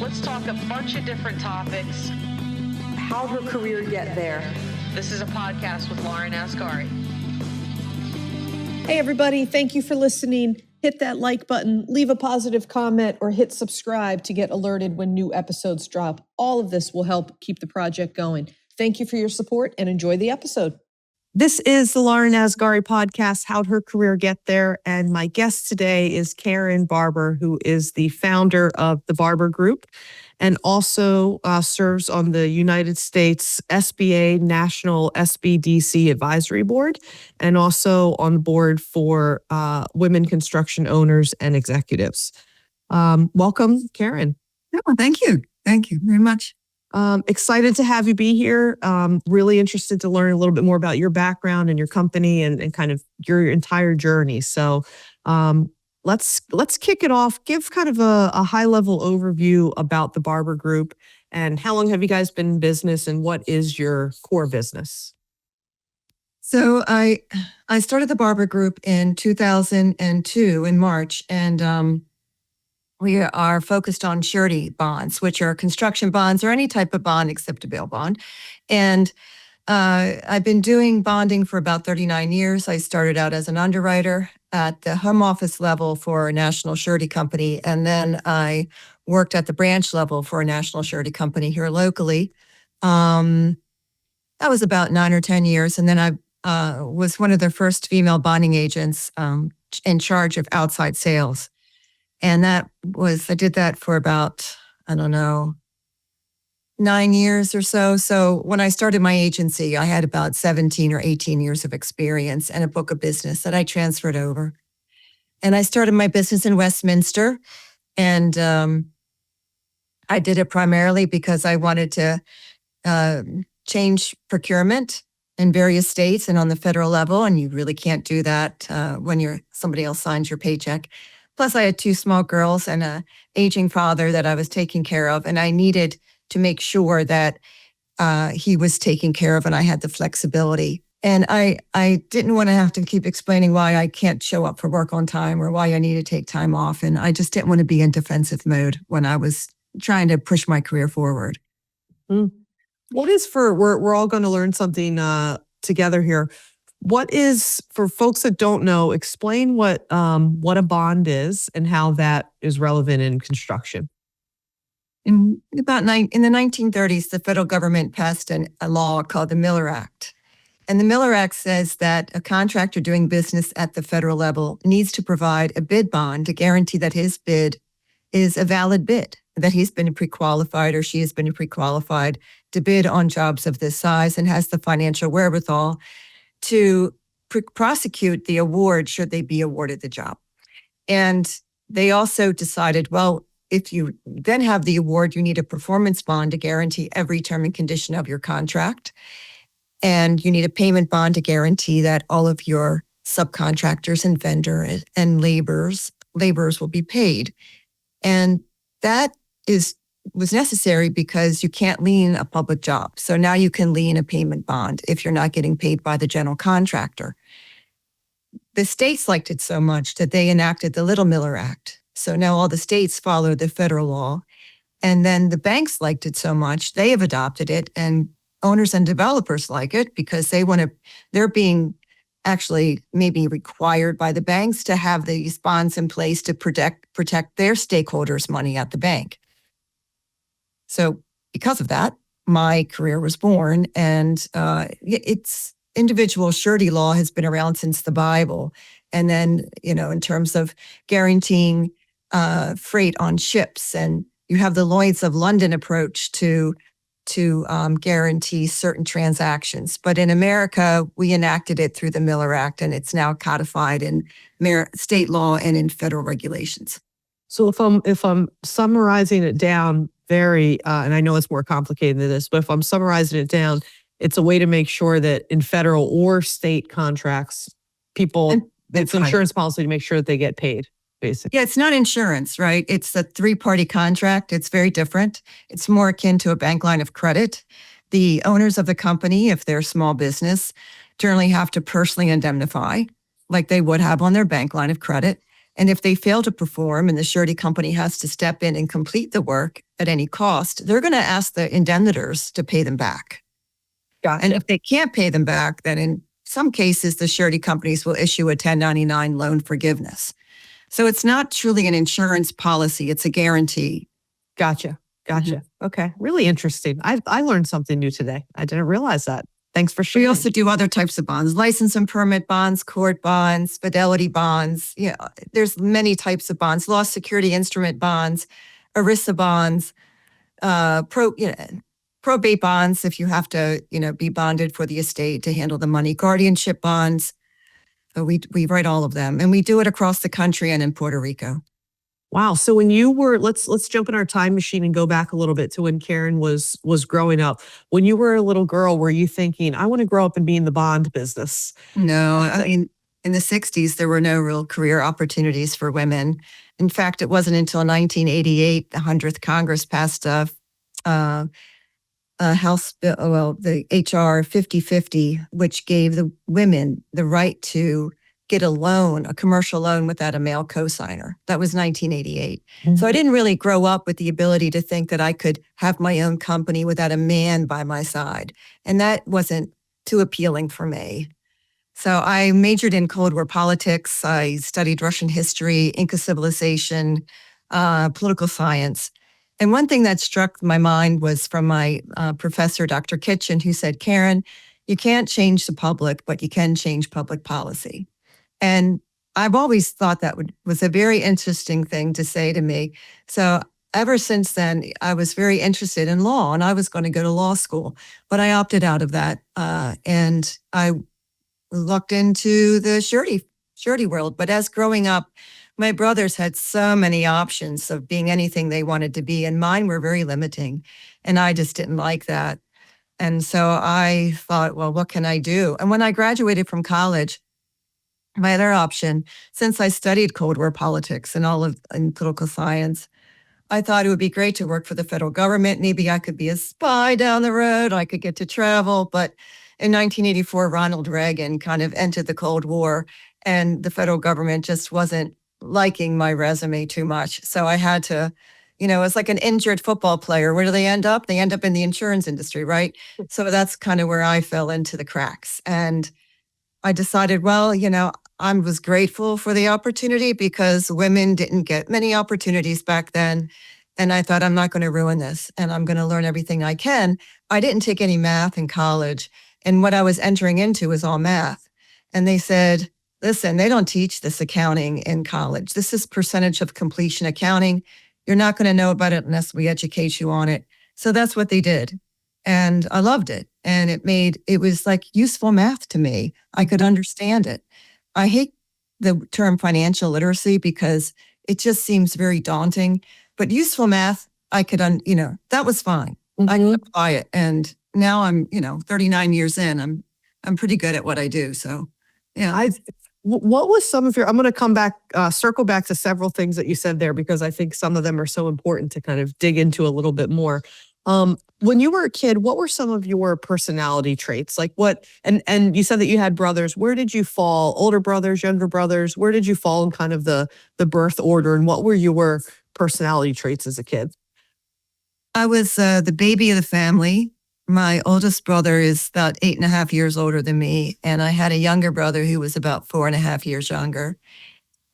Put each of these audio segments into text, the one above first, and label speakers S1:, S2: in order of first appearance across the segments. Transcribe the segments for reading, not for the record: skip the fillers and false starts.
S1: Let's talk a bunch of different topics.
S2: How'd her career get there?
S1: This is a podcast with Lauren Asghari.
S3: Hey, everybody. Thank you for listening. Hit that like button, leave a positive comment, or hit subscribe to get alerted when new episodes drop. All of this will help keep the project going. Thank you for your support and enjoy the episode. This is the Lauren Asghari podcast, How'd Her Career Get There? And my guest today is Karen Barbour, who is the founder of the Barbour Group and also serves on the United States SBA National SBDC Advisory Board and also on the board for women construction owners and executives. Welcome, Karen.
S4: Oh, thank you. Thank you very much.
S3: Excited to have you be here. Really interested to learn a little bit more about your background and your company and kind of your entire journey. So let's kick it off. Give kind of a high level overview about the Barbour Group and how long have you guys been in business and what is your core business?
S4: So I started the Barbour Group in 2002 in March, and we are focused on surety bonds, which are construction bonds or any type of bond except a bail bond. And I've been doing bonding for about 39 years. I started out as an underwriter at the home office level for a national surety company. And then I worked at the branch level for a national surety company here locally. That was about 9 or 10 years. And then I was one of the first female bonding agents in charge of outside sales. And I did that for about, 9 years or so. So when I started my agency, I had about 17 or 18 years of experience and a book of business that I transferred over. And I started my business in Westminster. And I did it primarily because I wanted to change procurement in various states and on the federal level. And you really can't do that when somebody else signs your paycheck. Plus, I had 2 small girls and an aging father that I was taking care of, and I needed to make sure that he was taken care of and I had the flexibility. And I didn't want to have to keep explaining why I can't show up for work on time or why I need to take time off. And I just didn't want to be in defensive mode when I was trying to push my career forward.
S3: What is we're all going to learn something together here. What is, for folks that don't know, explain what a bond is and how that is relevant in construction.
S4: In the 1930s, the federal government passed a law called the Miller Act. And the Miller Act says that a contractor doing business at the federal level needs to provide a bid bond to guarantee that his bid is a valid bid, that he's been pre-qualified or she has been pre-qualified to bid on jobs of this size and has the financial wherewithal to prosecute the award should they be awarded the job. And they also decided, well, if you then have the award, you need a performance bond to guarantee every term and condition of your contract. And you need a payment bond to guarantee that all of your subcontractors and vendors and laborers will be paid. And that was necessary because you can't lien a public job. So now you can lien a payment bond if you're not getting paid by the general contractor. The states liked it so much that they enacted the Little Miller Act. So now all the states follow the federal law. And then the banks liked it so much, they have adopted it. And owners and developers like it because they're being actually maybe required by the banks to have these bonds in place to protect their stakeholders' money at the bank. So because of that, my career was born, and it's individual surety law has been around since the Bible. And then, in terms of guaranteeing freight on ships, and you have the Lloyd's of London approach to guarantee certain transactions. But in America, we enacted it through the Miller Act, and it's now codified in state law and in federal regulations.
S3: So if I'm summarizing it down and I know it's more complicated than this, but if I'm summarizing it down, it's a way to make sure that in federal or state contracts, it's insurance policy to make sure that they get paid, basically.
S4: Yeah, it's not insurance, right? It's a 3-party contract. It's very different. It's more akin to a bank line of credit. The owners of the company, if they're a small business, generally have to personally indemnify, like they would have on their bank line of credit. And if they fail to perform and the surety company has to step in and complete the work at any cost, they're going to ask the indemnitors to pay them back.
S2: Gotcha.
S4: And if they can't pay them back, then in some cases, the surety companies will issue a 1099 loan forgiveness. So it's not truly an insurance policy, it's a guarantee.
S2: Gotcha. Okay. Really interesting. I learned something new today. I didn't realize that. Thanks for
S4: We
S2: sharing.
S4: also do other types of bonds, license and permit bonds, court bonds, fidelity bonds. Yeah, there's many types of bonds, loss security instrument bonds, ERISA bonds, probate bonds if you have to, be bonded for the estate to handle the money, guardianship bonds. So we write all of them, and we do it across the country and in Puerto Rico.
S2: Wow. So when you were, let's jump in our time machine and go back a little bit to when Karen was growing up. When you were a little girl, were you thinking, I want to grow up and be in the bond business?
S4: No, I mean, in the 60s, there were no real career opportunities for women. In fact, it wasn't until 1988, the 100th Congress passed a House bill, the HR 5050, which gave the women the right to get a loan, a commercial loan without a male cosigner. That was 1988. So I didn't really grow up with the ability to think that I could have my own company without a man by my side. And that wasn't too appealing for me. So I majored in Cold War politics. I studied Russian history, Inca civilization, political science. And one thing that struck my mind was from my professor, Dr. Kitchen, who said, Karen, you can't change the public, but you can change public policy. And I've always thought that was a very interesting thing to say to me. So ever since then, I was very interested in law, and I was going to go to law school, but I opted out of that. And I looked into the surety world. But as growing up, my brothers had so many options of being anything they wanted to be, and mine were very limiting. And I just didn't like that. And so I thought, well, what can I do? And when I graduated from college, my other option, since I studied Cold War politics and and political science, I thought it would be great to work for the federal government. Maybe I could be a spy down the road. I could get to travel. But in 1984, Ronald Reagan kind of entered the Cold War, and the federal government just wasn't liking my resume too much. So I had to, it's like an injured football player. Where do they end up? They end up in the insurance industry, right? So that's kind of where I fell into the cracks. And I decided, well, I was grateful for the opportunity because women didn't get many opportunities back then. And I thought, I'm not going to ruin this, and I'm going to learn everything I can. I didn't take any math in college, and what I was entering into was all math. And they said, listen, they don't teach this accounting in college. This is percentage of completion accounting. You're not going to know about it unless we educate you on it. So that's what they did. And I loved it. And it was like useful math to me. I could understand it. I hate the term financial literacy because it just seems very daunting, but useful math, I could, that was fine. I could apply it. And now I'm, 39 years in, I'm pretty good at what I do. So, yeah.
S2: What was some of I'm going to circle back to several things that you said there, because I think some of them are so important to kind of dig into a little bit more. When you were a kid, what were some of your personality traits? Like and you said that you had brothers. Where did you fall? Older brothers, younger brothers? Where did you fall in kind of the birth order? And what were your personality traits as a kid?
S4: I was the baby of the family. My oldest brother is about 8.5 years older than me. And I had a younger brother who was about 4.5 years younger.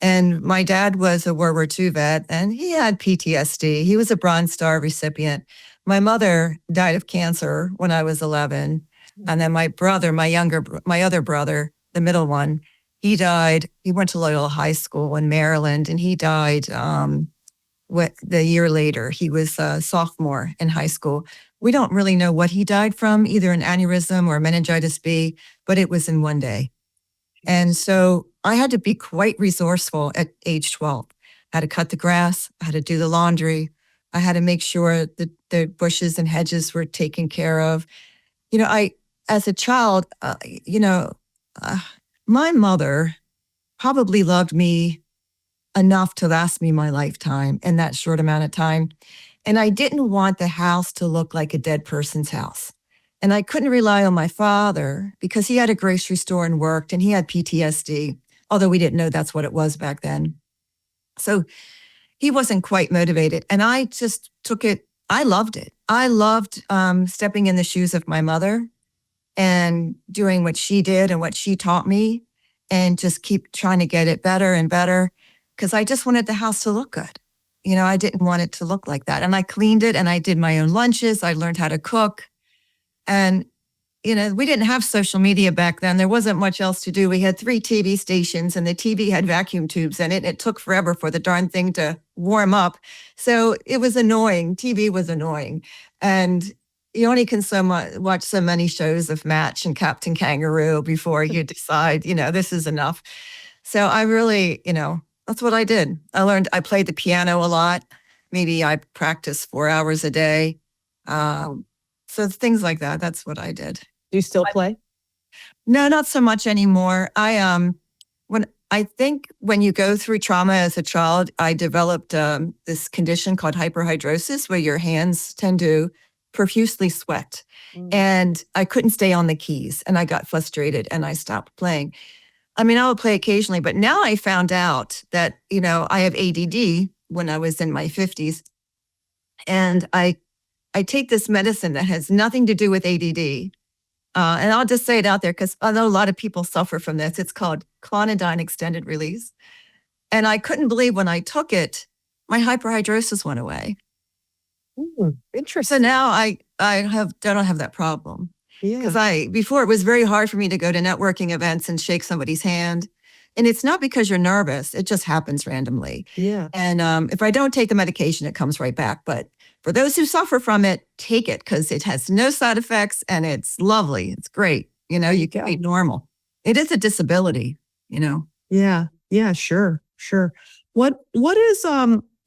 S4: And my dad was a World War II vet, and he had PTSD. He was a Bronze Star recipient. My mother died of cancer when I was 11. And then my other brother, the middle one, he died. He went to Loyola High School in Maryland, and he died the year later. He was a sophomore in high school. We don't really know what he died from, either an aneurysm or meningitis B, but it was in one day. And so I had to be quite resourceful at age 12. I had to cut the grass. I had to do the laundry. I had to make sure that the bushes and hedges were taken care of. As a child, my mother probably loved me enough to last me my lifetime in that short amount of time. And I didn't want the house to look like a dead person's house. And I couldn't rely on my father because he had a grocery store and worked, and he had PTSD, although we didn't know that's what it was back then. So he wasn't quite motivated. And I just took it. I loved it. I loved stepping in the shoes of my mother and doing what she did and what she taught me and just keep trying to get it better and better because I just wanted the house to look good. I didn't want it to look like that. And I cleaned it and I did my own lunches. I learned how to cook. And, we didn't have social media back then. There wasn't much else to do. We had 3 TV stations and the TV had vacuum tubes in it. And it took forever for the darn thing to warm up. So it was annoying. TV was annoying. And you only can watch so many shows of Match and Captain Kangaroo before you decide, this is enough. So I really, that's what I did. I played the piano a lot. Maybe I practiced 4 hours a day. So things like that. That's what I did.
S2: Do you still play?
S4: No, not so much anymore. I think when you go through trauma as a child, I developed this condition called hyperhidrosis, where your hands tend to profusely sweat. And I couldn't stay on the keys and I got frustrated and I stopped playing. I would play occasionally, but now I found out that, I have ADD when I was in my 50s. And I take this medicine that has nothing to do with ADD. And I'll just say it out there because I know a lot of people suffer from this. It's called clonidine extended release. And I couldn't believe when I took it, my hyperhidrosis went away.
S2: Interesting.
S4: So now I don't have that problem.
S2: Yeah.
S4: Because before it was very hard for me to go to networking events and shake somebody's hand. And it's not because you're nervous. It just happens randomly.
S2: Yeah.
S4: And if I don't take the medication, it comes right back. But for those who suffer from it, take it because it has no side effects and it's lovely. It's great. You can be normal. It is a disability,
S2: Yeah. Yeah, sure. What is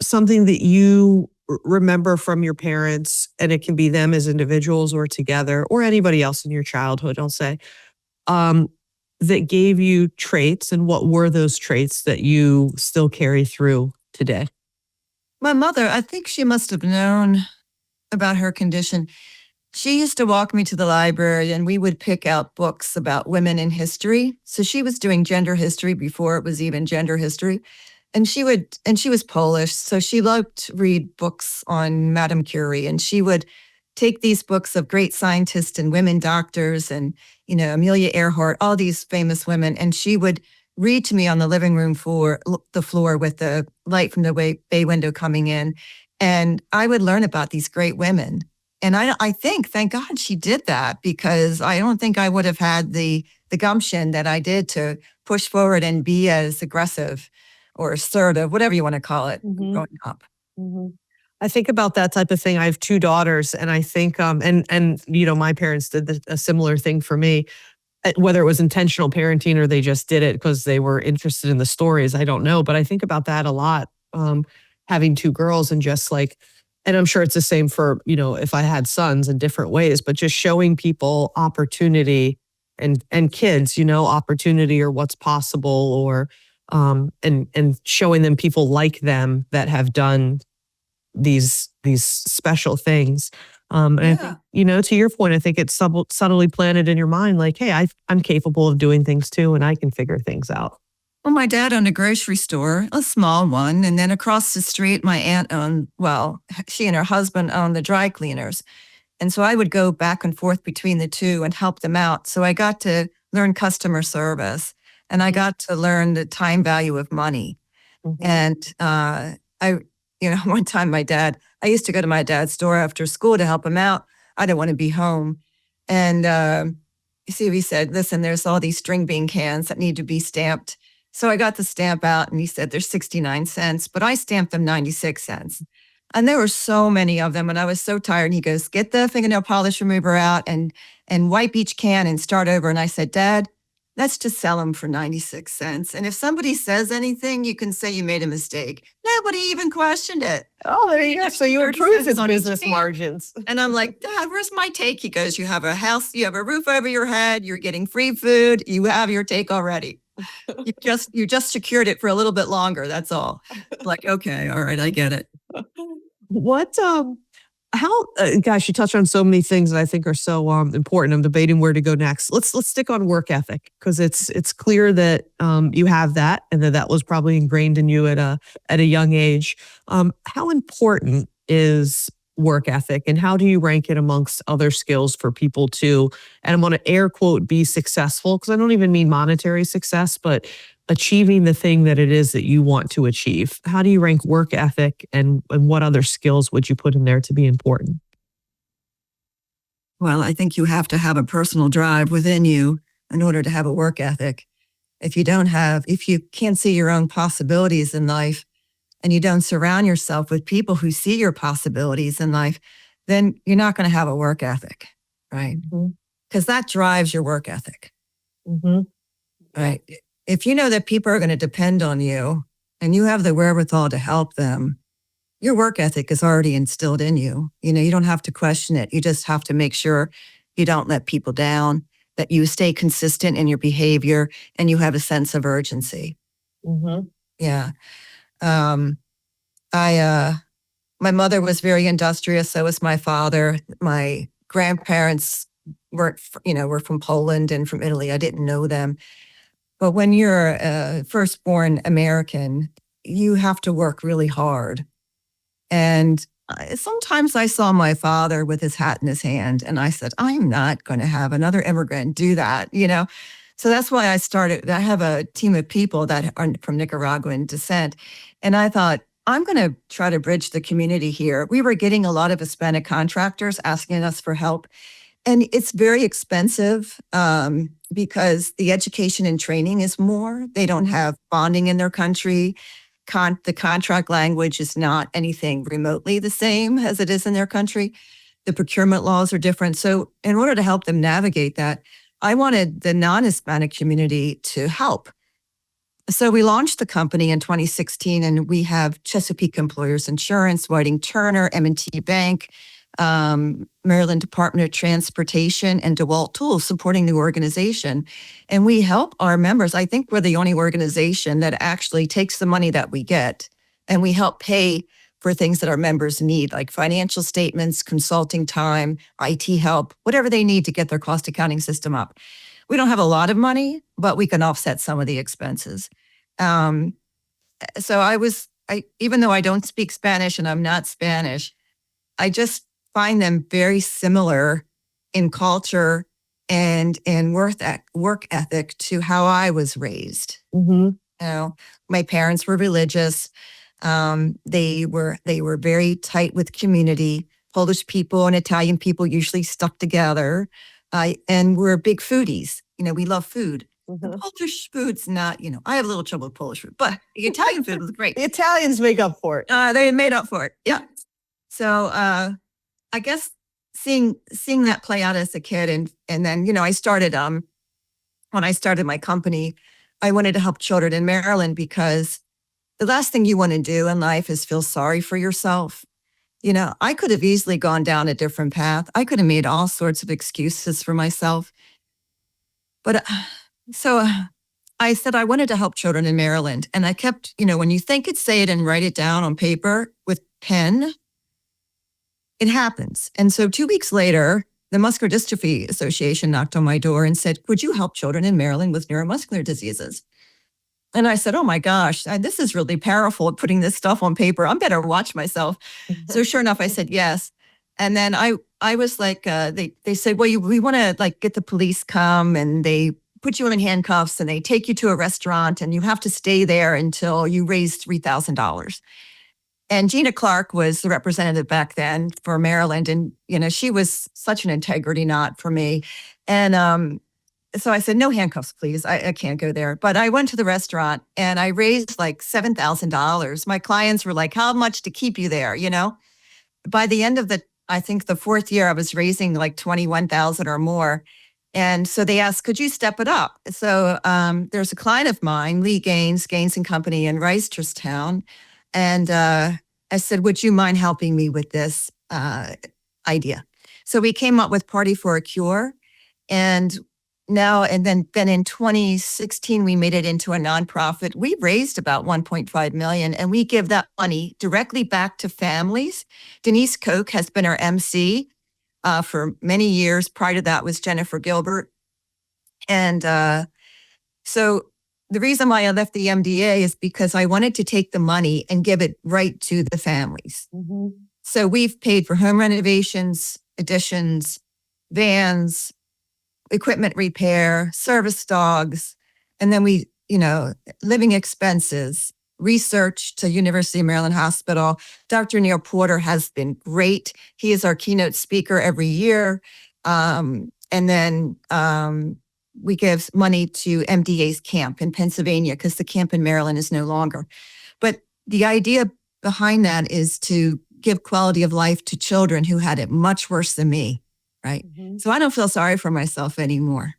S2: something that you remember from your parents, and it can be them as individuals or together or anybody else in your childhood, I'll say, that gave you traits, and what were those traits that you still carry through today?
S4: My mother, I think she must have known about her condition. She used to walk me to the library and we would pick out books about women in history. So she was doing gender history before it was even gender history. And she was Polish, so she loved to read books on Madame Curie. And she would take these books of great scientists and women doctors and, Amelia Earhart, all these famous women. And she would read to me on the living room floor with the light from the bay window coming in. And I would learn about these great women. And I think, thank God she did that, because I don't think I would have had the gumption that I did to push forward and be as aggressive or assertive, whatever you want to call it, growing up.
S2: I think about that type of thing. I have 2 daughters, and I think, and my parents did a similar thing for me. Whether it was intentional parenting or they just did it because they were interested in the stories, I don't know. But I think about that a lot, having 2 girls and just like, and I'm sure it's the same for, if I had sons in different ways, but just showing people opportunity and kids, opportunity or what's possible, or and showing them people like them that have done these special things. And I think, to your point, I think it's subtly planted in your mind, like, hey, I'm capable of doing things too, and I can figure things out.
S4: Well, my dad owned a grocery store, a small one. And then across the street, my aunt she and her husband owned the dry cleaners. And so I would go back and forth between the two and help them out. So I got to learn customer service and I got to learn the time value of money. And one time I used to go to my dad's store after school to help him out. I didn't want to be home. And he said, listen, there's all these string bean cans that need to be stamped. So I got the stamp out and he said, there's 69 cents, but I stamped them 96 cents. And there were so many of them and I was so tired. And he goes, get the fingernail polish remover out and wipe each can and start over. And I said, Dad, let's just sell them for 96 cents. And if somebody says anything, you can say you made a mistake. Nobody even questioned it.
S2: Oh, there you go. So you improve his business margins.
S4: And I'm like, Dad, where's my take? He goes, you have a house, you have a roof over your head, you're getting free food, you have your take already. You just secured it for a little bit longer. That's all. Like, okay, all right, I get it.
S2: What How, gosh, you touched on so many things that I think are so important. I'm debating where to go next. Let's stick on work ethic because it's clear that you have that and that was probably ingrained in you at a young age. How important is work ethic and how do you rank it amongst other skills for people to, and I'm going to air quote, be successful because I don't even mean monetary success, but achieving the thing that it is that you want to achieve. How do you rank work ethic and what other skills would you put in there to be important?
S4: Well, I think you have to have a personal drive within you in order to have a work ethic. If you can't see your own possibilities in life and you don't surround yourself with people who see your possibilities in life, then you're not going to have a work ethic, right? Because that drives your work ethic, right? If you know that people are going to depend on you and you have the wherewithal to help them, your work ethic is already instilled in you. You don't have to question it. You just have to make sure you don't let people down, that you stay consistent in your behavior and you have a sense of urgency. Yeah. My mother was very industrious. So was my father. My grandparents were from Poland and from Italy. I didn't know them. But when you're a firstborn American, you have to work really hard. And sometimes I saw my father with his hat in his hand and I said, I'm not going to have another immigrant do that, So that's why I have a team of people that are from Nicaraguan descent. And I thought, I'm going to try to bridge the community here. We were getting a lot of Hispanic contractors asking us for help. And it's very expensive because the education and training is more. They don't have bonding in their country. The contract language is not anything remotely the same as it is in their country. The procurement laws are different. So in order to help them navigate that, I wanted the non-Hispanic community to help. So we launched the company in 2016, and we have Chesapeake Employers Insurance, Whiting Turner, M&T Bank, Maryland Department of Transportation, and DeWalt Tools supporting the organization. And we help our members. I think we're the only organization that actually takes the money that we get and we help pay for things that our members need, like financial statements, consulting time, IT help, whatever they need to get their cost accounting system up. We don't have a lot of money, but we can offset some of the expenses. So even though I don't speak Spanish and I'm not Spanish, I just find them very similar in culture and work ethic to how I was raised. My parents were religious. They were very tight with community. Polish people and Italian people usually stuck together. And we're big foodies. We love food. The Polish food's not, I have a little trouble with Polish food, but the Italian food was great.
S2: The Italians make up for it.
S4: They made up for it. Yeah. So I guess seeing that play out as a kid, and then I started when I started my company, I wanted to help children in Maryland because the last thing you want to do in life is feel sorry for yourself. I could have easily gone down a different path. I could have made all sorts of excuses for myself. But so I said I wanted to help children in Maryland. And I kept, when you think it, say it and write it down on paper with pen, it happens. And so 2 weeks later, the Muscular Dystrophy Association knocked on my door and said, would you help children in Maryland with neuromuscular diseases? And I said, oh my gosh, this is really powerful putting this stuff on paper. I better watch myself. So sure enough, I said yes. And then I was like, they said, well, we want to get the police come and they put you in handcuffs and they take you to a restaurant and you have to stay there until you raise $3,000. And Gina Clark was the representative back then for Maryland. And, she was such an integrity knot for me. And so I said, no handcuffs, please. I can't go there. But I went to the restaurant and I raised $7,000. My clients were like, how much to keep you there? By the end of I think the fourth year, I was raising $21,000 or more. And so they asked, could you step it up? So there's a client of mine, Lee Gaines and Company in Reisterstown. And I said, would you mind helping me with this idea? So we came up with Party for a Cure. And now, and then in 2016, we made it into a nonprofit. We raised about 1.5 million, and we give that money directly back to families. Denise Koch has been our MC for many years. Prior to that was Jennifer Gilbert. And so the reason why I left the MDA is because I wanted to take the money and give it right to the families. So we've paid for home renovations, additions, vans, equipment repair, service dogs, and then we, living expenses, research to University of Maryland Hospital. Dr. Neil Porter has been great. He is our keynote speaker every year. And then we give money to MDA's camp in Pennsylvania because the camp in Maryland is no longer. But the idea behind that is to give quality of life to children who had it much worse than me, right? So I don't feel sorry for myself anymore.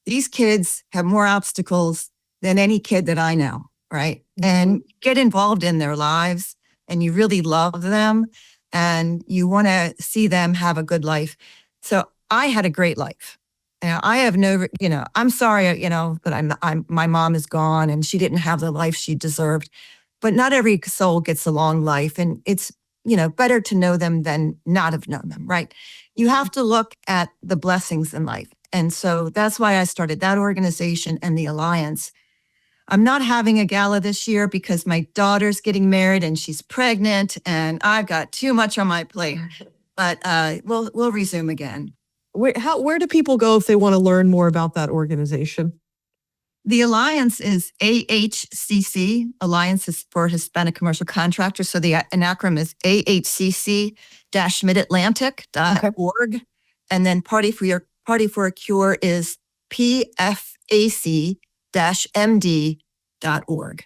S4: These kids have more obstacles than any kid that I know, right? And get involved in their lives, and you really love them, and you want to see them have a good life. So I had a great life. I have no, I'm sorry, that my mom is gone and she didn't have the life she deserved. But not every soul gets a long life, and it's better to know them than not have known them, right? You have to look at the blessings in life. And so that's why I started that organization and the Alliance. I'm not having a gala this year because my daughter's getting married and she's pregnant and I've got too much on my plate, but we'll resume again.
S2: Where do people go if they want to learn more about that organization?
S4: The Alliance is AHCC. Alliance is for Hispanic Commercial Contractors. So the acronym is AHCC-midatlantic.org. And then Party for a Cure is PFAC-MD.org.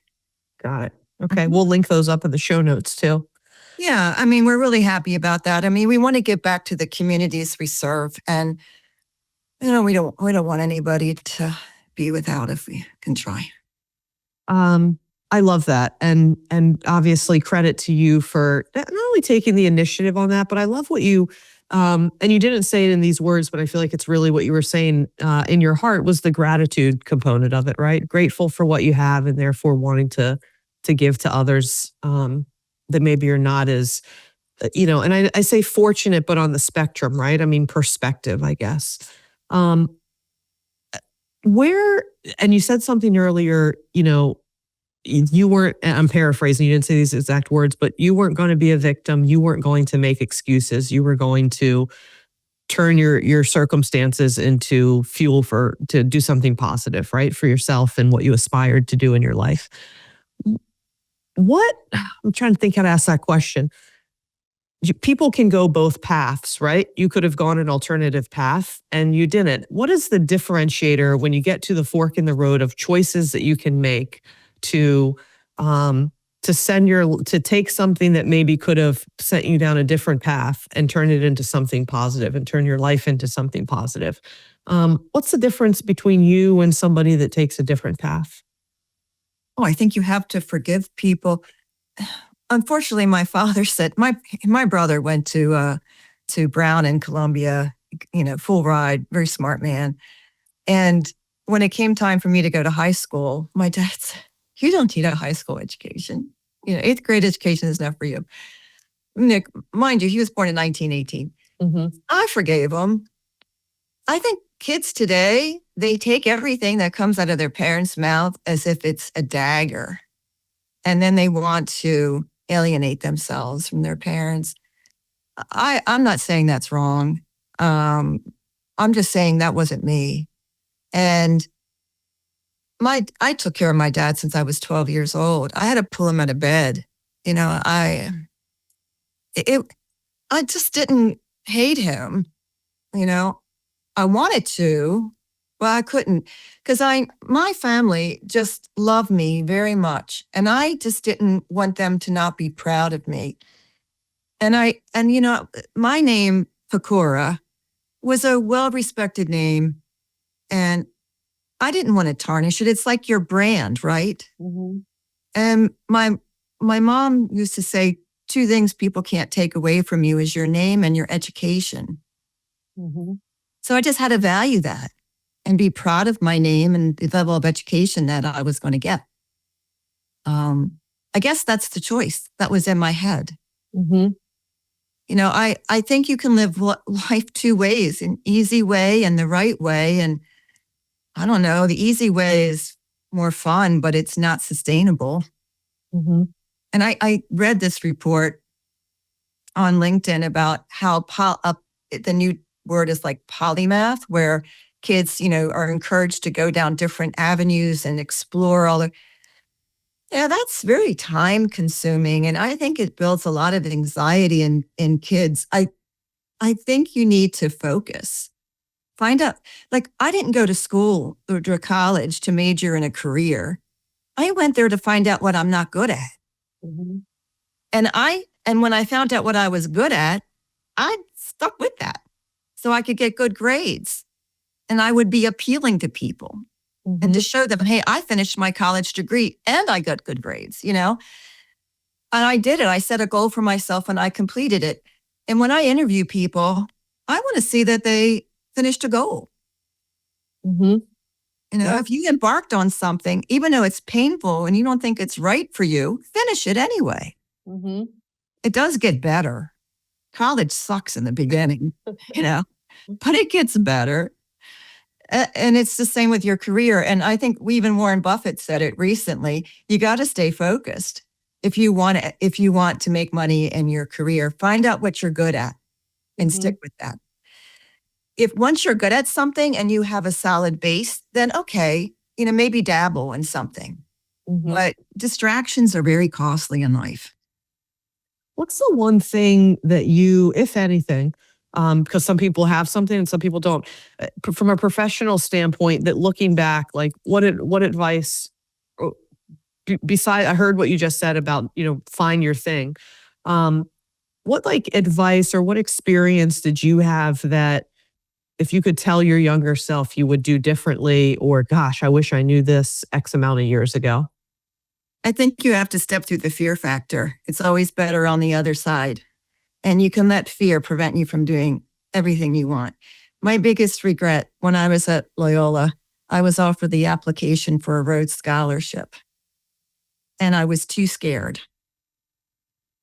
S2: Got it. Okay. We'll link those up in the show notes too.
S4: Yeah. I mean, we're really happy about that. I mean, we want to give back to the communities we serve. And, we don't want anybody to be without if we can try.
S2: I love that. And obviously credit to you for not only taking the initiative on that, but I love what you, and you didn't say it in these words, but I feel like it's really what you were saying in your heart was the gratitude component of it, right? Grateful for what you have and therefore wanting to give to others that maybe you're not as, and I say fortunate, but on the spectrum, right? I mean, perspective, I guess. Where, and you said something earlier, you weren't, I'm paraphrasing, you didn't say these exact words, but you weren't going to be a victim. You weren't going to make excuses. You were going to turn your circumstances into fuel to do something positive, right? For yourself and what you aspired to do in your life. I'm trying to think how to ask that question. People can go both paths, right? You could have gone an alternative path and you didn't. What is the differentiator when you get to the fork in the road of choices that you can make to take something that maybe could have sent you down a different path and turn it into something positive and turn your life into something positive? What's the difference between you and somebody that takes a different path?
S4: Oh, I think you have to forgive people. Unfortunately, my father said, my brother went to Brown in Columbia, full ride, very smart man. And when it came time for me to go to high school, my dad said, you don't need a high school education. 8th grade education is not for you. Nick, mind you, he was born in 1918. I forgave him. I think kids today, they take everything that comes out of their parents' mouth as if it's a dagger. And then they want to alienate themselves from their parents. I'm not saying that's wrong. I'm just saying that wasn't me. And I took care of my dad since I was 12 years old. I had to pull him out of bed. I just didn't hate him. I wanted to, but I couldn't because my family just loved me very much. And I just didn't want them to not be proud of me. And my name, Pecora, was a well-respected name. And I didn't want to tarnish it. It's like your brand, right? And my mom used to say, 2 things people can't take away from you is your name and your education. So I just had to value that. and be proud of my name and the level of education that I was going to get. I guess that's the choice that was in my head.
S2: Mm-hmm.
S4: You know, I think you can live life two ways, an easy way and the right way. And I don't know, the easy way is more fun, but it's not sustainable.
S2: Mm-hmm.
S4: And I read this report on LinkedIn about how the new word is like polymath, where kids, you know, are encouraged to go down different avenues and explore all the. Yeah, that's very time consuming. And I think it builds a lot of anxiety in kids. I think you need to focus. Find out, like, I didn't go to school or to college to major in a career. I went there to find out what I'm not good at.
S2: Mm-hmm.
S4: And when I found out what I was good at, I stuck with that so I could get good grades and I would be appealing to people.
S2: Mm-hmm.
S4: And to show them, hey, I finished my college degree and I got good grades, you know? And I did it. I set a goal for myself and I completed it. And when I interview people, I want to see that they finished a goal.
S2: Mm-hmm.
S4: You know,
S2: Yeah.
S4: if you embarked on something, even though it's painful and you don't think it's right for you, finish it anyway.
S2: Mm-hmm.
S4: It does get better. College sucks in the beginning, you know, but it gets better. And it's the same with your career. And I think even Warren Buffett said it recently. You got to stay focused. If you want to make money in your career, find out what you're good at and
S2: Mm-hmm.
S4: stick with that. If once you're good at something and you have a solid base, then okay, you know, maybe dabble in something.
S2: Mm-hmm.
S4: But distractions are very costly in life.
S2: What's the one thing that you, if anything, because some people have something and some people don't, from a professional standpoint, that looking back, like what advice, beside, I heard what you just said about, you know, find your thing. What like advice or what experience did you have that if you could tell your younger self you would do differently, or gosh, I wish I knew this X amount of years ago?
S4: I think you have to step through the fear factor. It's always better on the other side. And you can let fear prevent you from doing everything you want. My biggest regret when I was at Loyola, I was offered the application for a Rhodes Scholarship. And I was too scared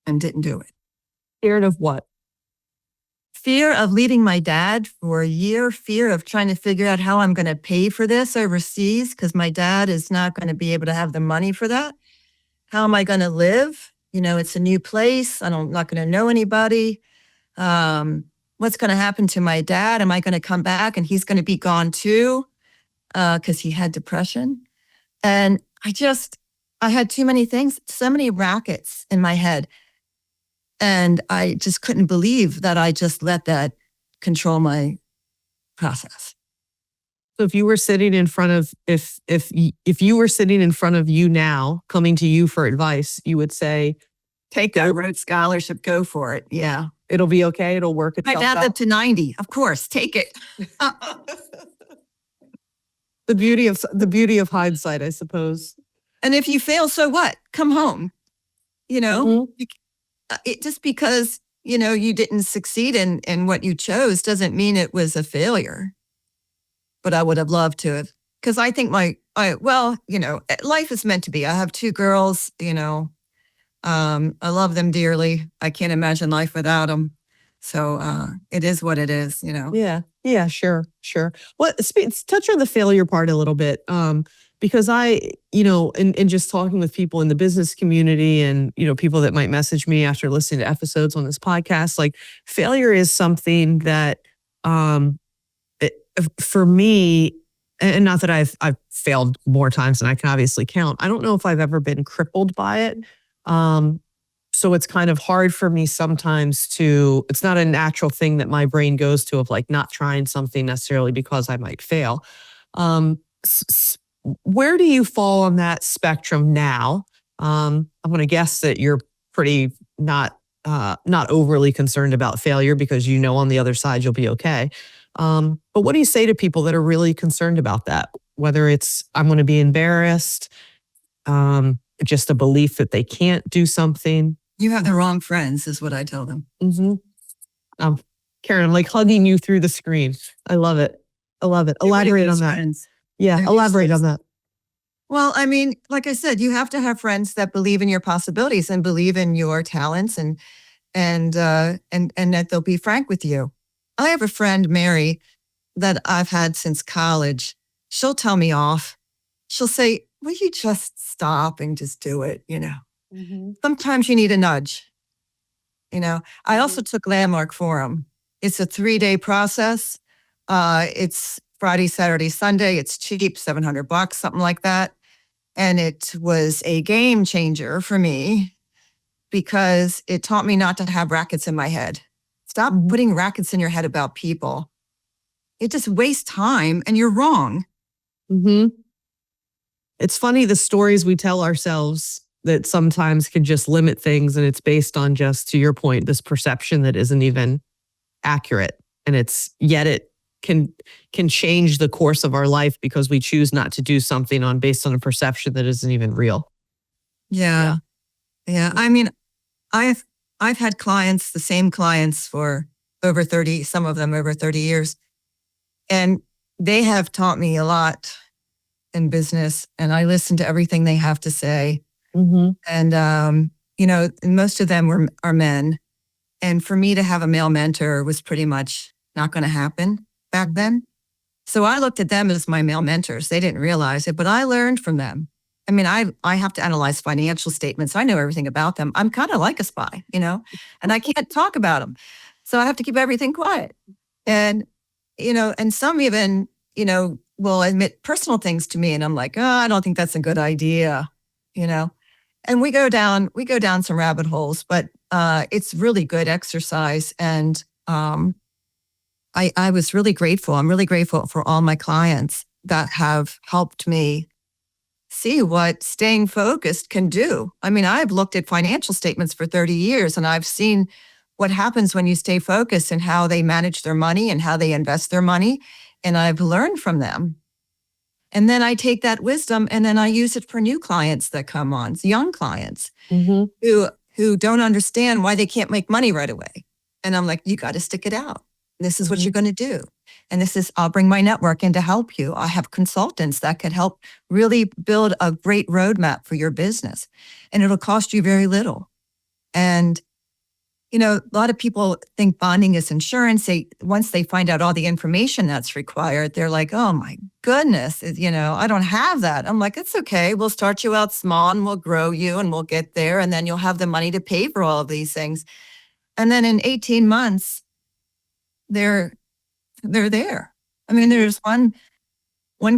S4: and didn't do it.
S2: Scared of what?
S4: Fear of leaving my dad for a year, fear of trying to figure out how I'm going to pay for this overseas because my dad is not going to be able to have the money for that. How am I going to live? You know, it's a new place. I'm not going to know anybody. What's going to happen to my dad? Am I going to come back and he's going to be gone too? Because he had depression. And I had too many things, so many rackets in my head. And I just couldn't believe that I just let that control my process.
S2: So if you were sitting in front of, if you were sitting in front of you now, coming to you for advice, you would say,
S4: take a Rhodes Scholarship, go for it. Yeah.
S2: it'll be okay. It'll work
S4: My
S2: itself
S4: dad
S2: out.
S4: lived to 90. Of course, take it.
S2: The beauty of hindsight, I suppose.
S4: And if you fail, so what? Come home. You know, it just because, you know, you didn't succeed in what you chose doesn't mean it was a failure. But I would have loved to have, because I think you know, life is meant to be. I have 2 girls, you know, I love them dearly. I can't imagine life without them. So it is what it is, you know.
S2: Yeah, sure. Well, touch on the failure part a little bit, because you know, in just talking with people in the business community and, you know, people that might message me after listening to episodes on this podcast, like failure is something that, for me, and not that I've failed more times than I can obviously count. I don't know if I've ever been crippled by it. So it's kind of hard for me sometimes it's not a natural thing that my brain goes to of like not trying something necessarily because I might fail. Where do you fall on that spectrum now? I'm going to guess that you're pretty not overly concerned about failure because you know on the other side you'll be okay. But what do you say to people that are really concerned about that? Whether it's I'm going to be embarrassed, just a belief that they can't do something.
S4: You have the wrong friends, is what I tell them.
S2: Mm-hmm. Karen, I'm like hugging you through the screen. I love it. I love it.
S4: They're really
S2: Elaborate on
S4: close
S2: that.
S4: friends.
S2: Yeah,
S4: They're
S2: elaborate on
S4: useless.
S2: that.
S4: Well, I mean, like I said, you have to have friends that believe in your possibilities and believe in your talents and that they'll be frank with you. I have a friend, Mary, that I've had since college. She'll tell me off. She'll say, "Will you just stop and just do it?" Sometimes you need a nudge. I also took Landmark Forum. It's a 3-day process. It's Friday, Saturday, Sunday. It's cheap, $700, something like that. And it was a game changer for me because it taught me not to have rackets in my head. Stop putting rackets in your head about people. It just wastes time and you're wrong.
S2: It's funny the stories we tell ourselves that sometimes can just limit things, and it's based on, just to your point, this perception that isn't even accurate, and yet it can change the course of our life because we choose not to do something based on a perception that isn't even real.
S4: Yeah. I mean, I've had clients, the same clients for over 30, some of them over 30 years. And they have taught me a lot in business, and I listen to everything they have to say. And, most of them are men. And for me to have a male mentor was pretty much not going to happen back then. So I looked at them as my male mentors. They didn't realize it, but I learned from them. I mean, I have to analyze financial statements. I know everything about them. I'm kind of like a spy, and I can't talk about them. So I have to keep everything quiet. And, and some even, will admit personal things to me. And I'm like, oh, I don't think that's a good idea, And we go down some rabbit holes, but it's really good exercise. And I was really grateful. I'm really grateful for all my clients that have helped me see what staying focused can do. I mean, I've looked at financial statements for 30 years and I've seen what happens when you stay focused and how they manage their money and how they invest their money. And I've learned from them. And then I take that wisdom and then I use it for new clients that come on, young clients who don't understand why they can't make money right away. And I'm like, you got to stick it out. This is what you're going to do. And I'll bring my network in to help you. I have consultants that can help really build a great roadmap for your business. And it'll cost you very little. And, a lot of people think bonding is insurance. Once they find out all the information that's required, they're like, oh my goodness, I don't have that. I'm like, it's okay. We'll start you out small and we'll grow you and we'll get there. And then you'll have the money to pay for all of these things. And then in 18 months, they're there. I mean, there's one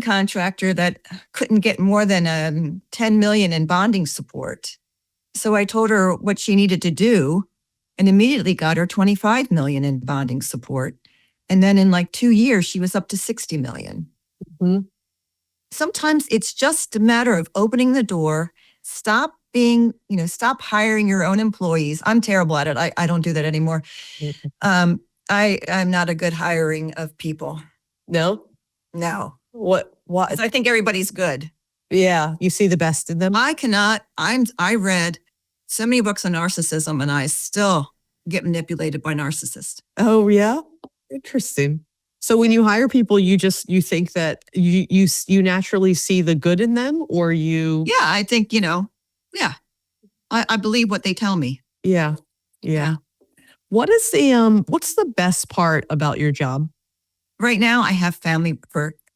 S4: contractor that couldn't get more than $10 million in bonding support. So I told her what she needed to do and immediately got her $25 million in bonding support. And then in like 2 years, she was up to $60 million. Sometimes it's just a matter of opening the door, stop hiring your own employees. I'm terrible at it. I don't do that anymore. I'm not a good hiring of people.
S2: No? What?
S4: I think everybody's good.
S2: Yeah. You see the best in them?
S4: I cannot. I read so many books on narcissism and I still get manipulated by narcissists.
S2: Oh, yeah? Interesting. So when you hire people, you think that you naturally see the good in them, or you?
S4: Yeah, I think, I believe what they tell me.
S2: Yeah. What's the best part about your job?
S4: Right now I have family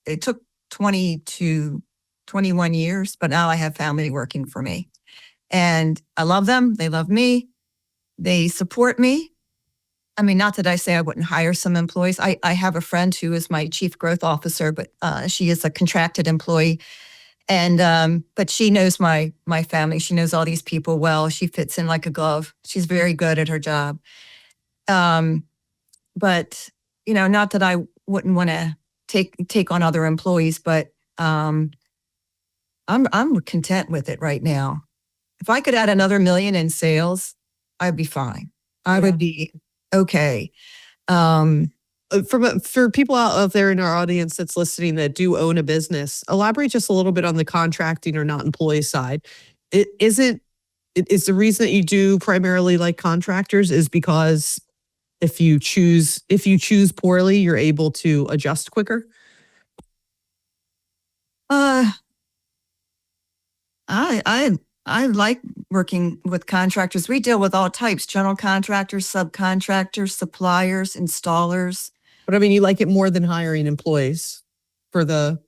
S4: it took 20 to 21 years, but now I have family working for me. And I love them. They love me. They support me. I mean, not that I say I wouldn't hire some employees. I have a friend who is my chief growth officer, but she is a contracted employee. And but she knows my family. She knows all these people well. She fits in like a glove. She's very good at her job. But not that I wouldn't want to take on other employees, but I'm content with it right now. If I could add another $1 million in sales, I'd be fine. I would be okay.
S2: For people out there in our audience that's listening that do own a business, elaborate just a little bit on the contracting or not employee side. Is the reason that you do primarily like contractors is because if you choose poorly, you're able to adjust quicker?
S4: Uh, I like working with contractors. We deal with all types: general contractors, subcontractors, suppliers, installers.
S2: But I mean, you like it more than hiring employees for the,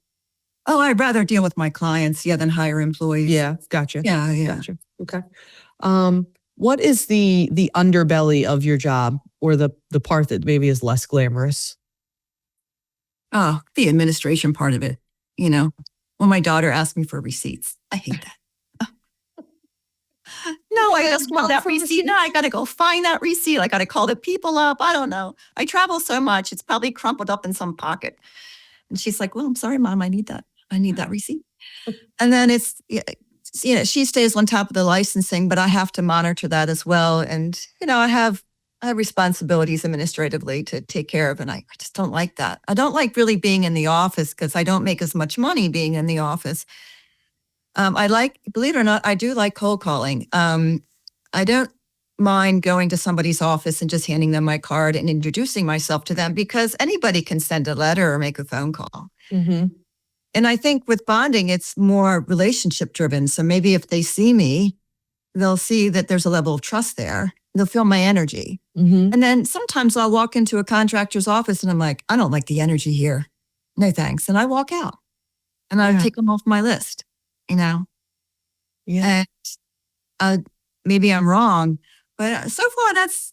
S4: Oh, I'd rather deal with my clients, than hire employees.
S2: yeah, gotcha.
S4: Yeah.
S2: Gotcha. Okay. What is the underbelly of your job, or the part that maybe is less glamorous?
S4: Oh, the administration part of it. When my daughter asked me for receipts, I hate that. No, I just want that receipt. No, I got to go find that receipt. I got to call the people up. I don't know. I travel so much. It's probably crumpled up in some pocket. And she's like, well, I'm sorry, Mom. I need that. I need that receipt. And then she stays on top of the licensing, but I have to monitor that as well. And, I have responsibilities administratively to take care of. And I just don't like that. I don't like really being in the office because I don't make as much money being in the office. Believe it or not, I do like cold calling. I don't mind going to somebody's office and just handing them my card and introducing myself to them, because anybody can send a letter or make a phone call.
S2: Mm-hmm.
S4: And I think with bonding, it's more relationship driven. So maybe if they see me, they'll see that there's a level of trust there. They'll feel my energy.
S2: Mm-hmm.
S4: And then sometimes I'll walk into a contractor's office and I'm like, I don't like the energy here. No thanks. And I walk out and I take them off my list,
S2: Yeah.
S4: And maybe I'm wrong, but so far that's,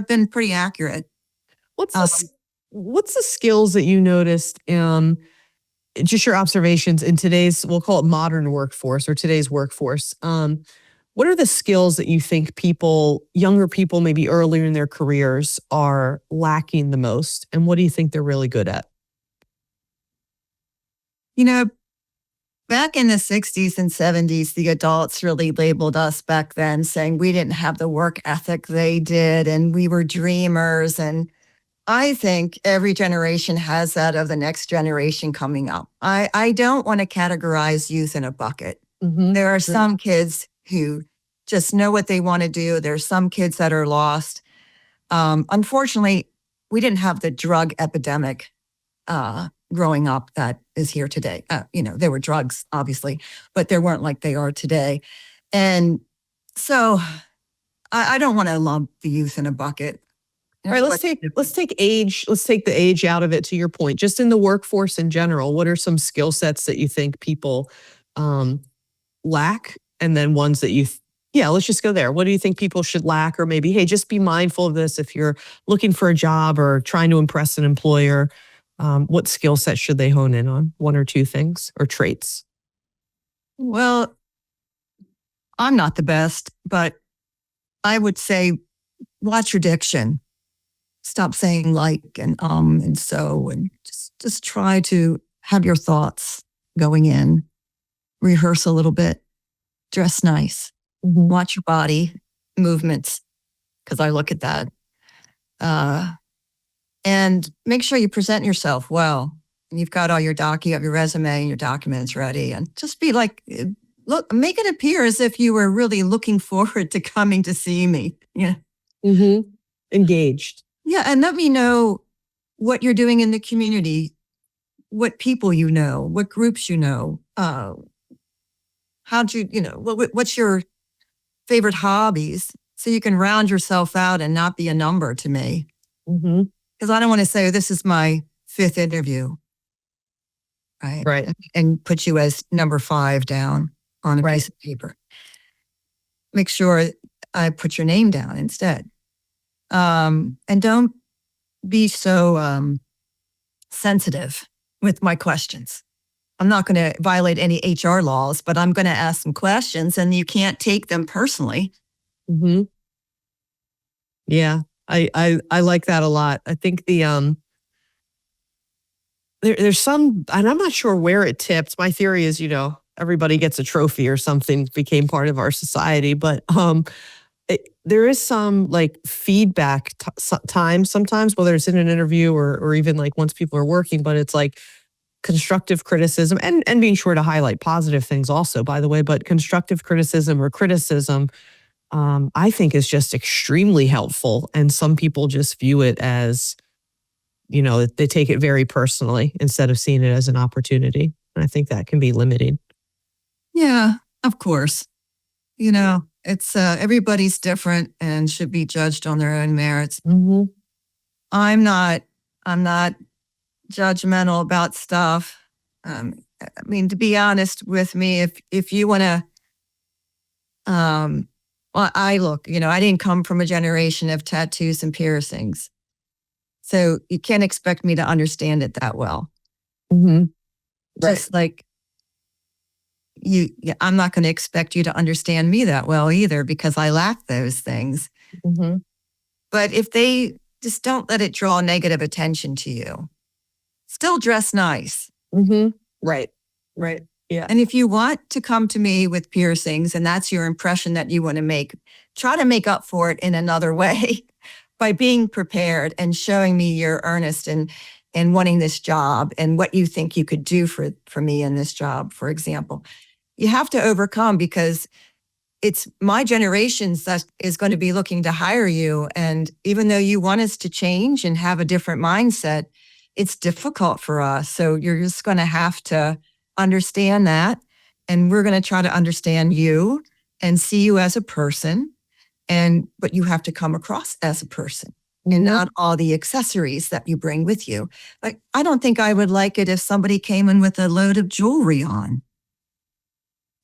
S4: been pretty accurate.
S2: What's the skills that you noticed, just your observations in today's, we'll call it modern workforce or today's workforce? What are the skills that you think younger people, maybe earlier in their careers, are lacking the most? And what do you think they're really good at?
S4: Back in the 60s and 70s, the adults really labeled us back then, saying we didn't have the work ethic they did and we were dreamers. And I think every generation has that of the next generation coming up. I don't want to categorize youth in a bucket.
S2: Mm-hmm.
S4: There are some kids who just know what they want to do. There's some kids that are lost. Unfortunately, we didn't have the drug epidemic growing up that is here today. There were drugs, obviously, but they weren't like they are today. And so I don't want to lump the youth in a bucket.
S2: All right, let's take age. Let's take the age out of it. To your point, just in the workforce in general, what are some skill sets that you think people lack, and then ones that let's just go there. What do you think people should lack, or maybe, hey, just be mindful of this if you're looking for a job or trying to impress an employer? What skill set should they hone in on? One or two things or traits?
S4: Well, I'm not the best, but I would say watch your diction. Stop saying like and so, and just try to have your thoughts going in. Rehearse a little bit. Dress nice.
S2: Mm-hmm.
S4: Watch your body movements, because I look at that. And make sure you present yourself well. You've got all you have your resume and your documents ready, and just be like, make it appear as if you were really looking forward to coming to see me. Yeah.
S2: Mm-hmm. Engaged.
S4: Yeah. And let me know what you're doing in the community, what people you know, what groups you know. What's your favorite hobbies, so you can round yourself out and not be a number to me.
S2: Mm-hmm.
S4: Because I don't want to say, this is my 5th interview. Right. And put you as number 5 down on a piece of paper. Make sure I put your name down instead. And don't be so sensitive with my questions. I'm not going to violate any HR laws, but I'm going to ask some questions, and you can't take them personally.
S2: Mm-hmm. Yeah. I like that a lot. I think there's some, and I'm not sure where it tipped. My theory is, everybody gets a trophy or something, became part of our society, but there is some like feedback time sometimes, whether it's in an interview or even like once people are working, but it's like constructive criticism and being sure to highlight positive things also, by the way, but constructive criticism or criticism, I think is just extremely helpful. And some people just view it as, they take it very personally instead of seeing it as an opportunity. And I think that can be limiting.
S4: Yeah, of course. It's everybody's different and should be judged on their own merits.
S2: Mm-hmm.
S4: I'm not judgmental about stuff. To be honest with me, if you want to, I didn't come from a generation of tattoos and piercings. So you can't expect me to understand it that well.
S2: Mm-hmm.
S4: Just like I'm not going to expect you to understand me that well either, because I lack those things.
S2: Mm-hmm.
S4: But if they just don't let it draw negative attention to you, still dress nice.
S2: Mm-hmm. Right. Yeah.
S4: And if you want to come to me with piercings and that's your impression that you want to make, try to make up for it in another way by being prepared and showing me you're earnest and wanting this job and what you think you could do for me in this job, for example. You have to overcome, because it's my generations that is going to be looking to hire you. And even though you want us to change and have a different mindset, it's difficult for us. So you're just going to have to understand that. And we're going to try to understand you and see you as a person. But you have to come across as a person and not all the accessories that you bring with you. Like, I don't think I would like it if somebody came in with a load of jewelry on.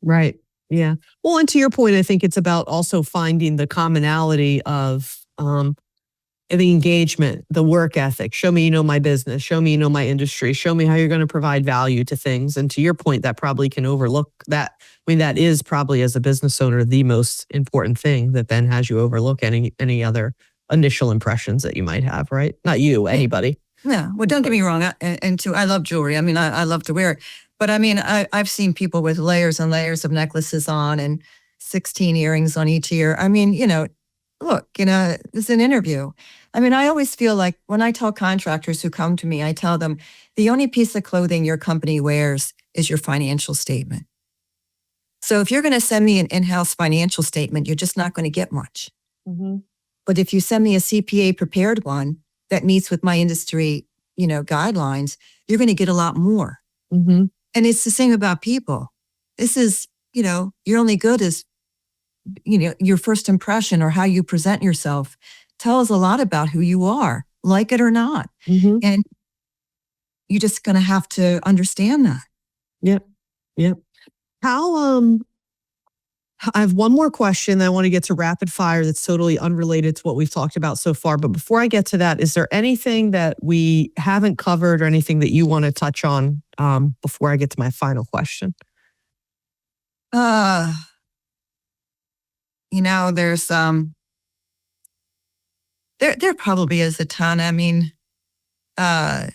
S2: Right. Yeah. Well, and to your point, I think it's about also finding the commonality of the engagement, the work ethic. Show me you know my business. Show me you know my industry. Show me how you're going to provide value to things. And to your point, that probably can overlook that. I mean, that is probably, as a business owner, the most important thing that then has you overlook any other initial impressions that you might have, right? Not you, anybody.
S4: Yeah. Well, don't get me wrong. I love jewelry. I mean, I love to wear it. But I mean, I've seen people with layers and layers of necklaces on and 16 earrings on each ear. I mean, look, it's an interview. I mean, I always feel like when I tell contractors who come to me, I tell them the only piece of clothing your company wears is your financial statement. So if you're going to send me an in-house financial statement, you're just not going to get much.
S2: Mm-hmm.
S4: But if you send me a CPA prepared one that meets with my industry, guidelines, you're going to get a lot more.
S2: Mm-hmm.
S4: And it's the same about people. This is, you're only good as, your first impression or how you present yourself tells a lot about who you are, like it or not.
S2: Mm-hmm.
S4: And you're just going to have to understand that.
S2: Yep. How, I have one more question. I want to get to rapid fire that's totally unrelated to what we've talked about so far. But before I get to that, is there anything that we haven't covered or anything that you want to touch on before I get to my final question?
S4: There's there probably is a ton. I mean, that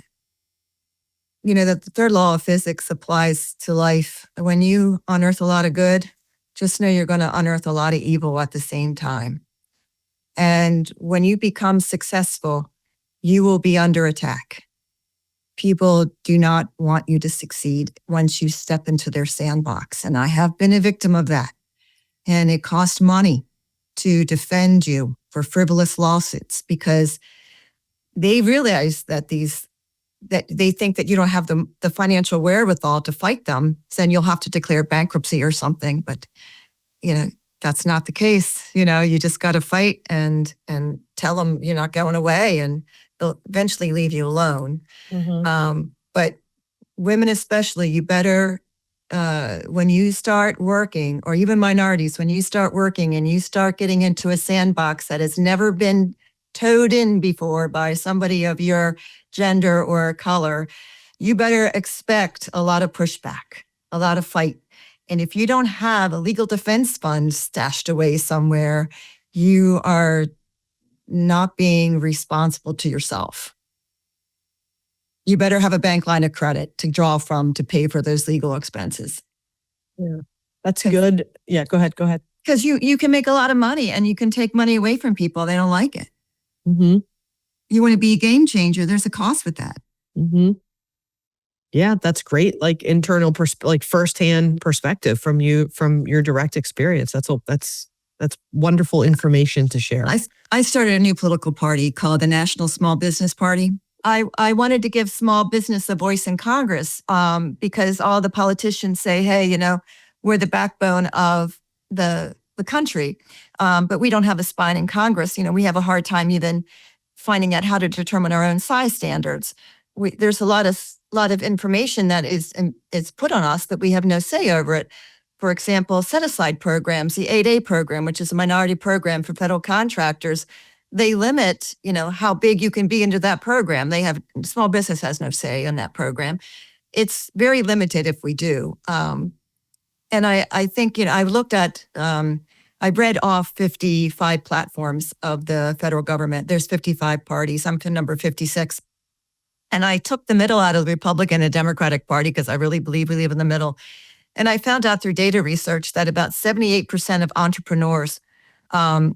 S4: the third law of physics applies to life. When you unearth a lot of good, just know you're going to unearth a lot of evil at the same time. And when you become successful, you will be under attack. People do not want you to succeed once you step into their sandbox. And I have been a victim of that. And it costs money to defend you for frivolous lawsuits, because they realize that that they think that you don't have the financial wherewithal to fight them, then you'll have to declare bankruptcy or something. But, that's not the case. You just got to fight and tell them you're not going away, and they'll eventually leave you alone.
S2: Mm-hmm.
S4: But women especially, you better, when you start working, or even minorities, when you start working and you start getting into a sandbox that has never been towed in before by somebody of your gender or color, you better expect a lot of pushback, a lot of fight. And if you don't have a legal defense fund stashed away somewhere, you are not being responsible to yourself. You better have a bank line of credit to draw from to pay for those legal expenses.
S2: Yeah, that's good. Yeah, go ahead.
S4: Because you can make a lot of money and you can take money away from people. They don't like it.
S2: Mm-hmm.
S4: You want to be a game changer. There's a cost with that.
S2: Mm-hmm. Yeah, that's great. Like internal, firsthand perspective from your direct experience. That's wonderful information to share.
S4: I started a new political party called the National Small Business Party. I wanted to give small business a voice in Congress because all the politicians say, hey, we're the backbone of the country, but we don't have a spine in Congress. We have a hard time even finding out how to determine our own size standards. There's a lot of information that is put on us that we have no say over it. For example, set-aside programs, the 8A program, which is a minority program for federal contractors, they limit, how big you can be into that program. Small business has no say in that program. It's very limited if we do. And I think, I've looked at, I've read off 55 platforms of the federal government. There's 55 parties. I'm to number 56. And I took the middle out of the Republican and Democratic Party because I really believe we live in the middle. And I found out through data research that about 78% of entrepreneurs are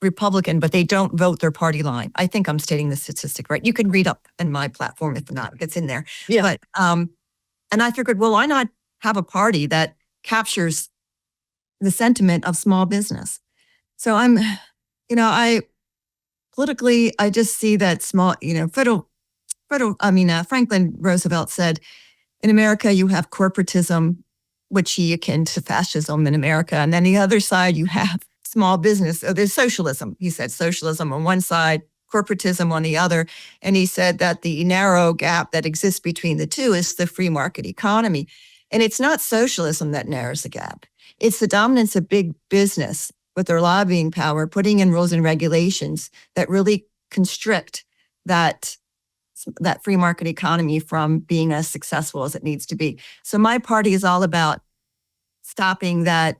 S4: Republican, but they don't vote their party line. I think I'm stating the statistic right. You can read up in my platform if not, it's in there.
S2: Yeah.
S4: But and I figured, well, why not have a party that captures the sentiment of small business? So politically, I just see that Franklin Roosevelt said, in America, you have corporatism, which he akin to fascism in America. And then the other side, you have small business. So there's socialism. He said socialism on one side, corporatism on the other. And he said that the narrow gap that exists between the two is the free market economy. And it's not socialism that narrows the gap. It's the dominance of big business with their lobbying power, putting in rules and regulations that really constrict that free market economy from being as successful as it needs to be. So my party is all about stopping that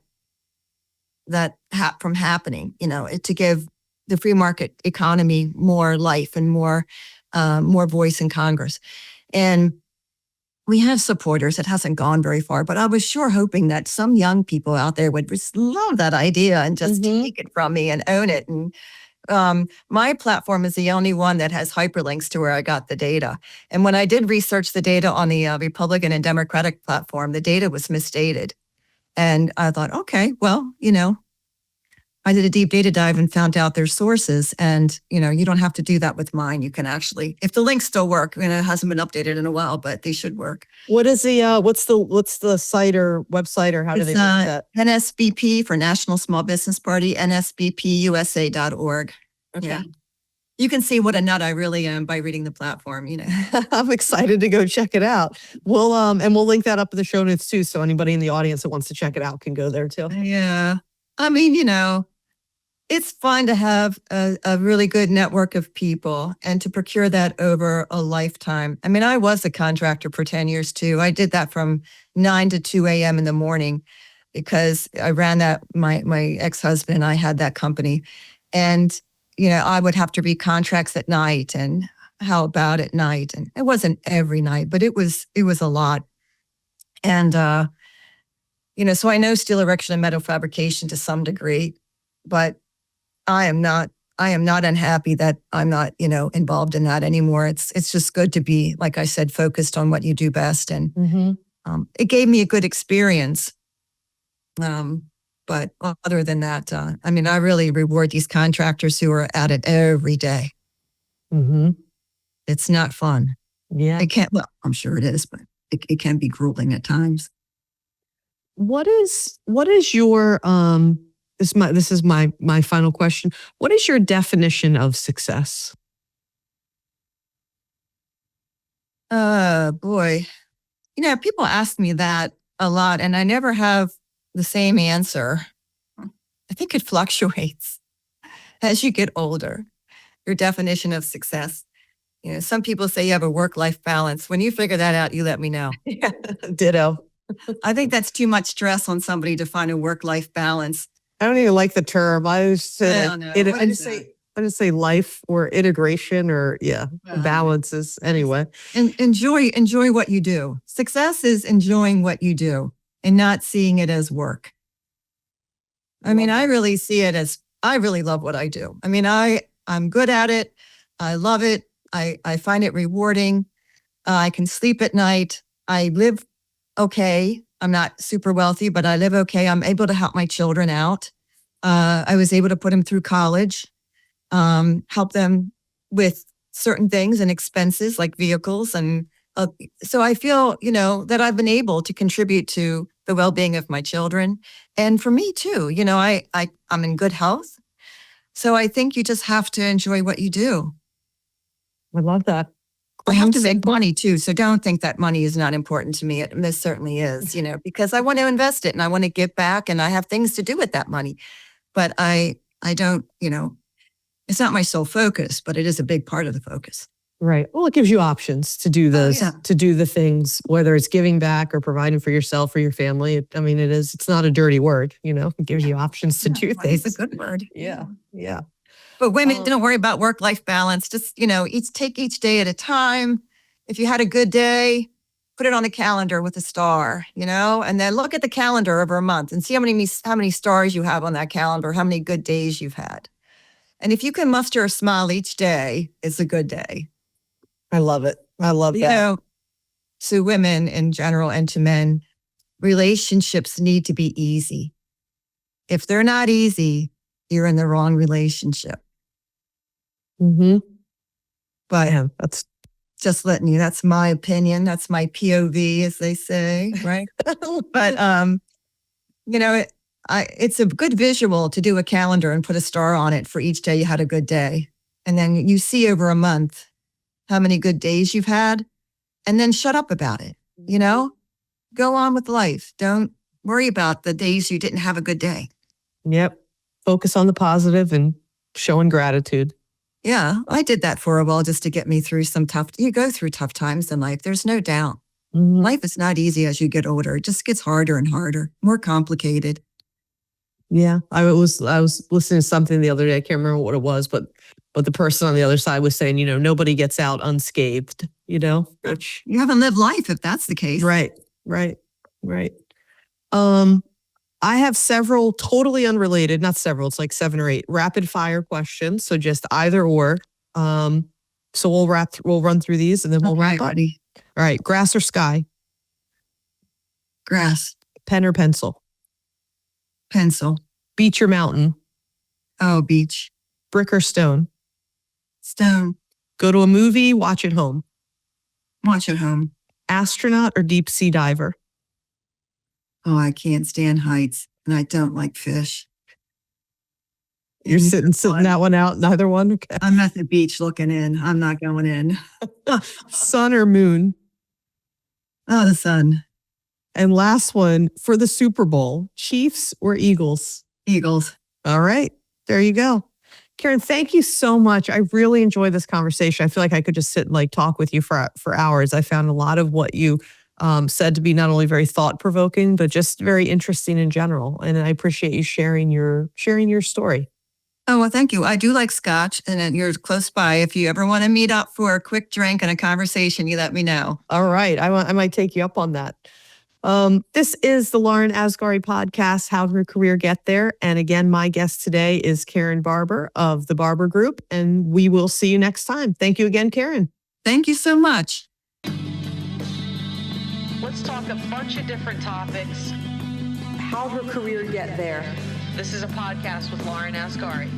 S4: from happening, to give the free market economy more life and more voice in Congress. And we have supporters. It hasn't gone very far, but I was sure hoping that some young people out there would just love that idea and just take it from me and own it. And my platform is the only one that has hyperlinks to where I got the data. And when I did research the data on the Republican and Democratic platform, the data was misstated. And I thought, okay, well, I did a deep data dive and found out their sources. And, you don't have to do that with mine. You can actually, if the links still work, it hasn't been updated in a while, but they should work.
S2: What is what's the site or website, or how do they do that?
S4: NSBP for National Small Business Party, nsbpusa.org.
S2: Okay.
S4: Yeah. You can see what a nut I really am by reading the platform,
S2: I'm excited to go check it out. We'll link that up in the show notes too. So anybody in the audience that wants to check it out can go there too.
S4: Yeah. It's fun to have a really good network of people and to procure that over a lifetime. I was a contractor for 10 years too. I did that from 9 to 2 a.m. in the morning because I ran that, my ex-husband and I had that company. And, I would have to read contracts at night and how about at night. And it wasn't every night, but it was a lot. And, so I know steel erection and metal fabrication to some degree, but I am not unhappy that I'm not, involved in that anymore. It's just good to be, like I said, focused on what you do best. And it gave me a good experience. But other than that, I really reward these contractors who are at it every day.
S2: Mm-hmm.
S4: It's not fun.
S2: Yeah.
S4: I'm sure it is, but it can be grueling at times.
S2: What is your this is my final question. What is your definition of success?
S4: Boy. People ask me that a lot and I never have the same answer. I think it fluctuates as you get older. Your definition of success. Some people say you have a work-life balance. When you figure that out, you let me know.
S2: Yeah, ditto.
S4: I think that's too much stress on somebody to find a work-life balance.
S2: I don't even like the term. I just say life or integration or balances anyway.
S4: And enjoy what you do. Success is enjoying what you do and not seeing it as work. I really see it as, I really love what I do. I'm good at it. I love it. I find it rewarding. I can sleep at night. I live okay. I'm not super wealthy, but I live okay. I'm able to help my children out. I was able to put them through college, help them with certain things and expenses like vehicles. And so I feel, that I've been able to contribute to the well-being of my children. And for me too, I'm in good health. So I think you just have to enjoy what you do.
S2: I love that.
S4: I have to make money too. So don't think that money is not important to me. This certainly is, because I want to invest it and I want to give back and I have things to do with that money. But I don't, it's not my sole focus, but it is a big part of the focus.
S2: Right. Well, it gives you options to do those, to do the things, whether it's giving back or providing for yourself or your family. It's not a dirty word, it gives you options to do things.
S4: It's a good word.
S2: Yeah. Yeah.
S4: But women, don't worry about work-life balance. Just, take each day at a time. If you had a good day, put it on a calendar with a star, and then look at the calendar over a month and see how many stars you have on that calendar, how many good days you've had. And if you can muster a smile each day, it's a good day.
S2: I love it. I love that.
S4: To women in general and to men, relationships need to be easy. If they're not easy, you're in the wrong relationship.
S2: Mm-hmm.
S4: But that's just letting you, that's my opinion. That's my POV, as they say, right? But, it's a good visual to do a calendar and put a star on it for each day you had a good day. And then you see over a month how many good days you've had, and then shut up about it, Go on with life. Don't worry about the days you didn't have a good day.
S2: Yep. Focus on the positive and showing gratitude.
S4: Yeah, I did that for a while just to get me through you go through tough times in life. There's no doubt.
S2: Mm-hmm.
S4: Life is not easy as you get older. It just gets harder and harder, more complicated.
S2: Yeah. I was listening to something the other day. I can't remember what it was, but the person on the other side was saying, nobody gets out unscathed, which
S4: you haven't lived life if that's the case.
S2: Right. I have several totally unrelated, not several, it's like 7 or 8 rapid fire questions. So just either or. So we'll run through these and then we'll wrap up.
S4: Ready.
S2: All right. Grass or sky?
S4: Grass.
S2: Pen or pencil?
S4: Pencil.
S2: Beach or mountain?
S4: Oh, beach.
S2: Brick or stone?
S4: Stone.
S2: Go to a movie, watch at home?
S4: Watch at home.
S2: Astronaut or deep sea diver?
S4: Oh, I can't stand heights and I don't like fish.
S2: You're sitting that one out, neither one? Okay.
S4: I'm at the beach looking in. I'm not going in.
S2: Sun or moon?
S4: Oh, the sun.
S2: And last one, for the Super Bowl, Chiefs or Eagles?
S4: Eagles.
S2: All right. There you go. Karen, thank you so much. I really enjoyed this conversation. I feel like I could just sit and talk with you for hours. I found a lot of what you said to be not only very thought-provoking, but just very interesting in general. And I appreciate you sharing your story.
S4: Oh, well, thank you. I do like scotch, and you're close by. If you ever want to meet up for a quick drink and a conversation, you let me know.
S2: All right. I might take you up on that. This is the Lauren Asghari podcast, How Did Her Career Get There? And again, my guest today is Karen Barbour of the Barbour Group, and we will see you next time. Thank you again, Karen.
S4: Thank you so much.
S1: Let's talk a bunch of different topics.
S3: How her career get there.
S1: This is a podcast with Lauren Asghari.